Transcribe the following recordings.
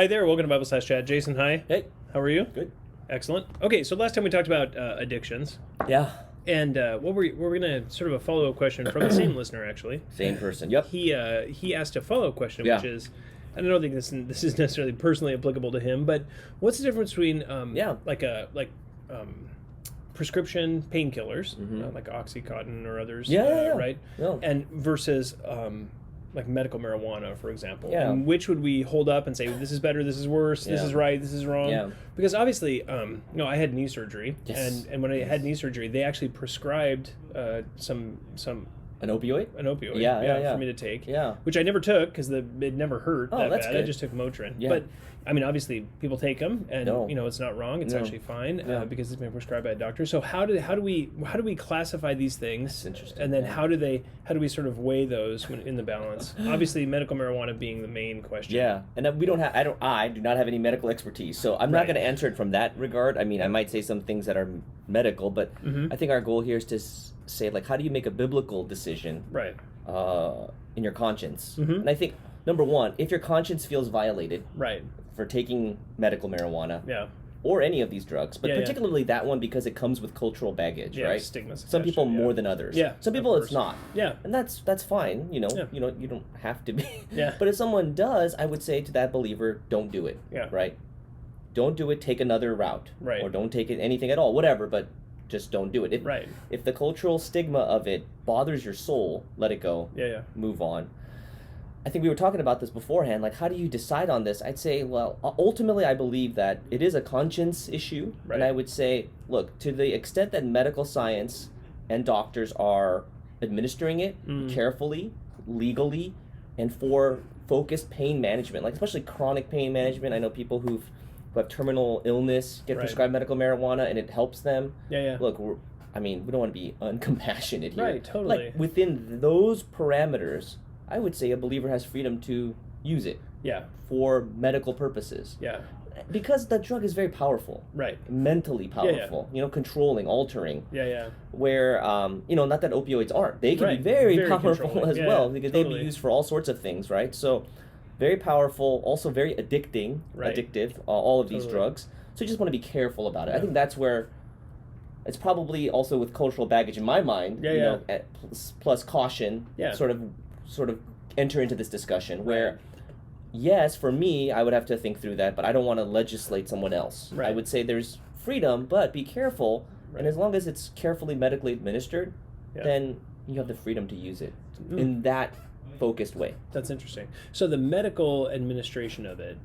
Hi there, welcome to Bible Slash Chat. Jason, hi. Hey. How are you? Good. Excellent. Okay, so last time we talked about addictions, Yeah. and we're going to sort of a follow-up question from the same listener, actually. Same person. Yep. He asked a follow-up question, Yeah. which is, and I don't think this is necessarily personally applicable to him, but what's the difference between prescription painkillers, like Oxycontin or others, right? Yeah. And versus like medical marijuana, for example. Yeah. And which would we hold up and say, this is better, this is worse, this Yeah. is right, this is wrong? Yeah. Because obviously, I had knee surgery, Yes. and when I had knee surgery, they actually prescribed some An opioid? an opioid Yeah. for me to take, Yeah. which I never took because it never hurt that that's bad. I good. just took Motrin. Yeah. But I mean, obviously, people take them, and No. it's not wrong. It's No. actually fine Yeah. because it's been prescribed by a doctor. So how do we classify these things? That's interesting. And then Yeah. how do we sort of weigh those when in the balance? Obviously, medical marijuana being the main question. Yeah. And we don't have. I do not have any medical expertise, so I'm not Right. going to answer it from that regard. I mean, I might say some things that are medical, but I think our goal here is to say, like, how do you make a biblical decision? Right. In your conscience. Mhm. And I think number one, if your conscience feels violated Right. for taking medical marijuana Yeah. or any of these drugs, but Yeah, yeah. particularly that one because it comes with cultural baggage, Yeah. right? Stigmas. Some attached people to it, more yeah. than others. Yeah, Some of people it's course. not. Yeah. And that's fine, you know. Yeah. You don't have to be. Yeah. But if someone does, I would say to that believer, don't do it. Yeah. Right? Don't do it, take another route. Right. Or don't take it anything at all, whatever, but just don't do it. Right. If the cultural stigma of it bothers your soul, let it go. Yeah. Move on. I think we were talking about this beforehand, like how do you decide on this? I'd say, well, ultimately I believe that it is a conscience issue, Right. and I would say, look, to the extent that medical science and doctors are administering it carefully, legally, and for focused pain management, like especially chronic pain management. I know people who have terminal illness get Right. prescribed medical marijuana and it helps them. Yeah. Look, we don't want to be uncompassionate here. Right, totally. Like within those parameters, I would say a believer has freedom to use it Yeah. for medical purposes. Yeah. Because the drug is very powerful. Right. Mentally powerful. Controlling, altering. Yeah. Where, not that opioids aren't. They can Right. be very, Very powerful controlling. as Yeah, well because they totally. be used for all sorts of things, right? So, very powerful, also very addictive, all of these Totally. drugs. So you just want to be careful about it. I Yeah. think that's where it's probably also with cultural baggage in my mind, plus caution, Yeah. sort of enter into this discussion where, yes, for me, I would have to think through that, but I don't want to legislate someone else. Right. I would say there's freedom, but be careful, Right. and as long as it's carefully medically administered, Yeah. then you have the freedom to use it Mm. in that focused way. That's interesting. So the medical administration of it,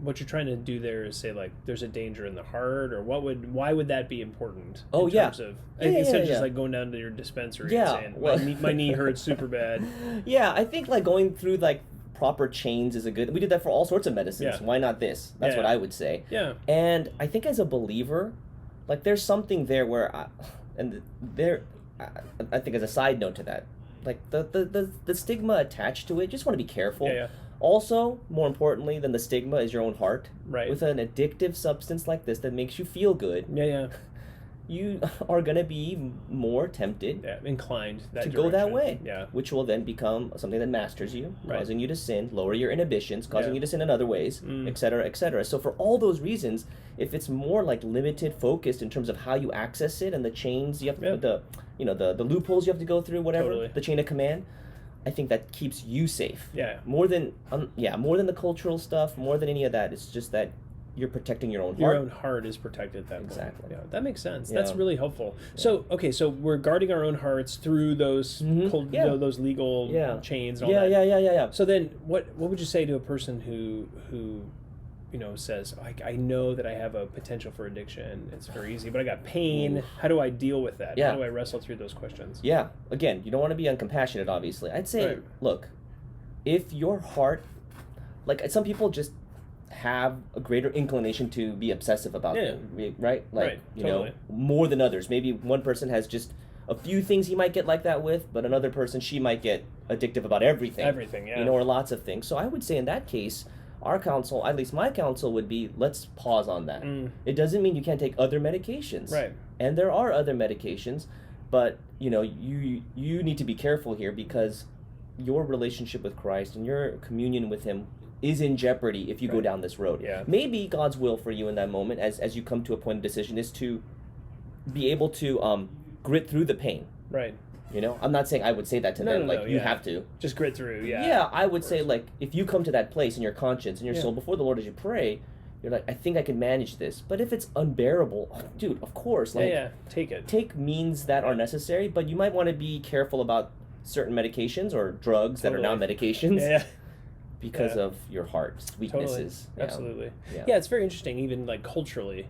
what you're trying to do there is say, like, there's a danger in the heart, or why would that be important? Oh, in yeah. terms of, Yeah, instead of yeah. just like going down to your dispensary Yeah, and saying, well- my knee hurts super bad. Yeah, I think like going through like proper chains is a good. We did that for all sorts of medicines. Yeah. Why not this? That's Yeah. what I would say. Yeah. And I think as a believer, like there's something there where, I think as a side note to that, like the stigma attached to it, just want to be careful. Yeah. Also, more importantly than the stigma is your own heart. Right. With an addictive substance like this that makes you feel good, Yeah. you are going to be more tempted Yeah. Inclined to go that direction. way, Yeah. which will then become something that masters you, Right. causing you to sin, lower your inhibitions, causing Yeah. you to sin in other ways, et cetera, et cetera. So for all those reasons, if it's more like limited, focused in terms of how you access it and the chains you have to, the loopholes you have to go through, whatever, Totally. the chain of command, I think that keeps you safe. Yeah. More than the cultural stuff, more than any of that, it's just that you're protecting your own Your heart. own heart is protected at that point. Exactly. Yeah, that makes sense. Yeah. That's really helpful. So, okay, so we're guarding our own hearts through those Yeah. those legal Yeah. chains and all that. Yeah. So then, what would you say to a person who says, I know that I have a potential for addiction. It's very easy, but I got pain. Oof. How do I deal with that? Yeah. How do I wrestle through those questions? Yeah. Again, you don't want to be uncompassionate, obviously. I'd say, Right. look, if your heart, like some people just have a greater inclination to be obsessive about Yeah. it, right? Like, Right, totally. more than others. Maybe one person has just a few things he might get like that with, but another person, she might get addictive about everything. Everything, yeah. Or lots of things. So I would say in that case, our counsel, at least my counsel, would be let's pause on that. It doesn't mean you can't take other medications. Right. And there are other medications, but you need to be careful here because your relationship with Christ and your communion with Him is in jeopardy if you go Right. down this road. Yeah. Maybe God's will for you in that moment, as you come to a point of decision, is to be able to grit through the pain. Right. You know, I'm not saying I would say that to them, like, you yeah. have to. Just grit through, yeah. Yeah, I would say, like, if you come to that place in your conscience and your Yeah. soul before the Lord as you pray, you're like, I think I can manage this. But if it's unbearable, dude, of course, like, yeah, take it. take means that are necessary, but you might want to be careful about certain medications or drugs that are not medications Yeah, because Yeah. of your heart's weaknesses. totally. Absolutely. Yeah. Yeah, it's very interesting, even like culturally.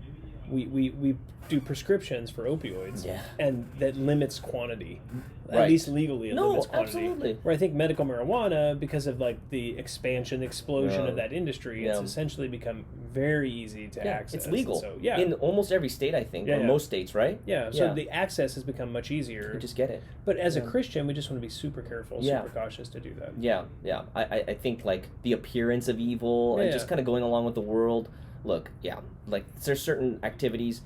We do prescriptions for opioids, and that limits quantity, at Right. least legally. It limits quantity. Absolutely. Where I think medical marijuana, because of like the explosion Yeah. of that industry, it's Yeah. essentially become very easy to access. It's legal. So yeah, In almost every state, I think, Yeah, or yeah. most states, right? yeah. So the access has become much easier. You just get it. But as a Christian, we just want to be super careful, Yeah. super cautious to do that. Yeah. I think, like, the appearance of evil and Yeah. just kind of going along with the world. Look, like, there's certain activities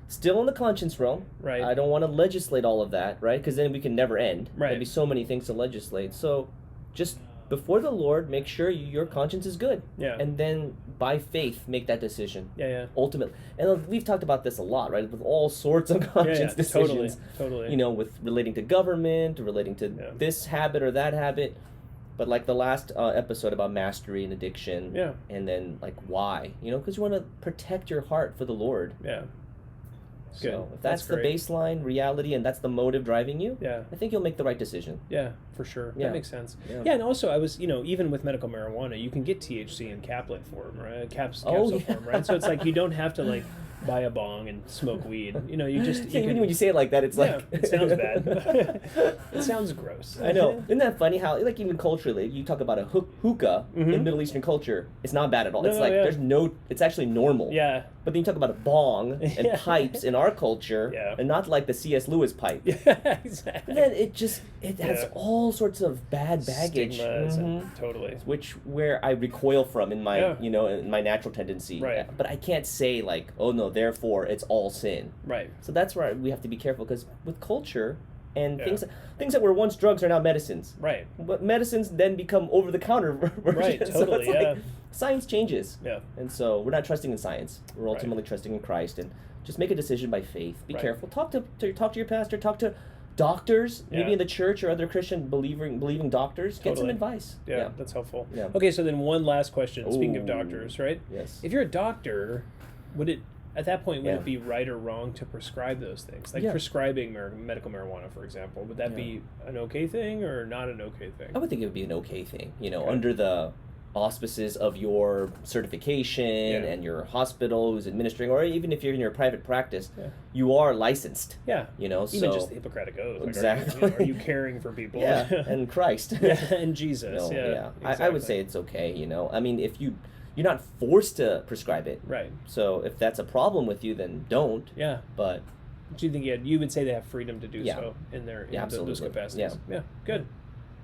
still in the conscience realm. Right. I don't want to legislate all of that, right? Because then we can never end. Right. There'd be so many things to legislate. So just before the Lord, make sure your conscience is good. Yeah. And then by faith, make that decision. Yeah. Ultimately. And we've talked about this a lot, right? With all sorts of conscience decisions. Totally. You know, with relating to government, relating to Yeah. this habit or that habit. But like the last episode about mastery and addiction. Yeah. And then, like, why? You know, because you want to protect your heart for the Lord. Yeah. So Good. if that's the great. baseline reality and that's the motive driving you, Yeah. I think you'll make the right decision. Yeah, for sure. Yeah. That makes sense. Yeah. Yeah, and also I was, even with medical marijuana, you can get THC in caplet form, right? Capsule form, right? So it's like you don't have to like buy a bong and smoke weed. You just Even when you say it like that, it's like it sounds bad. It sounds gross. I know. Isn't that funny how, like, even culturally, you talk about a hookah in Middle Eastern culture, it's not bad at all. It's it's actually normal. Yeah. But then you talk about a bong and pipes in our culture, and not like the C.S. Lewis pipe. Yeah, exactly. And then it has all sorts of bad baggage. Stigmas and totally. Where I recoil from in my Yeah. in my natural tendency. Right. But I can't say, like, oh no, therefore it's all sin. Right. So that's where we have to be careful, because with culture and things that were once drugs are now medicines. Right. But medicines then become over the counter versions. Right, totally, So it's like science changes. Yeah. And so we're not trusting in science. We're ultimately trusting in Christ, and just make a decision by faith. Be careful. Talk to your pastor, talk to doctors, maybe in the church or other Christian believing doctors. Get some advice. Yeah, that's helpful. Yeah. Okay, so then one last question. Speaking of Ooh. doctors, right? Yes. If you're a doctor, would it be right or wrong to prescribe those things? Like prescribing medical marijuana, for example. Would that be an okay thing or not an okay thing? I would think it would be an okay thing, under the auspices of your certification and your hospital who's administering, or even if you're in your private practice, you are licensed. Yeah. Even just the Hippocratic Oath. Like, exactly. Are you caring for people? Yeah, and Christ. And Jesus. I would say it's okay, I mean, if you're not forced to prescribe it. Right. So if that's a problem with you, then don't. Yeah. But do you think you would say they have freedom to do so in their those capacities? Yeah. Good.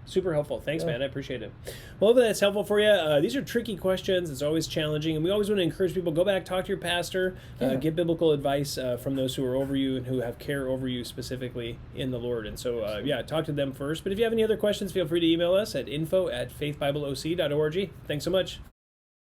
Super helpful. Thanks, man. I appreciate it. Well, hopefully that's helpful for you. These are tricky questions. It's always challenging, and we always want to encourage people, go back, talk to your pastor, get biblical advice from those who are over you and who have care over you specifically in the Lord. And so, talk to them first. But if you have any other questions, feel free to email us at info@faithbibleoc.org. Thanks so much.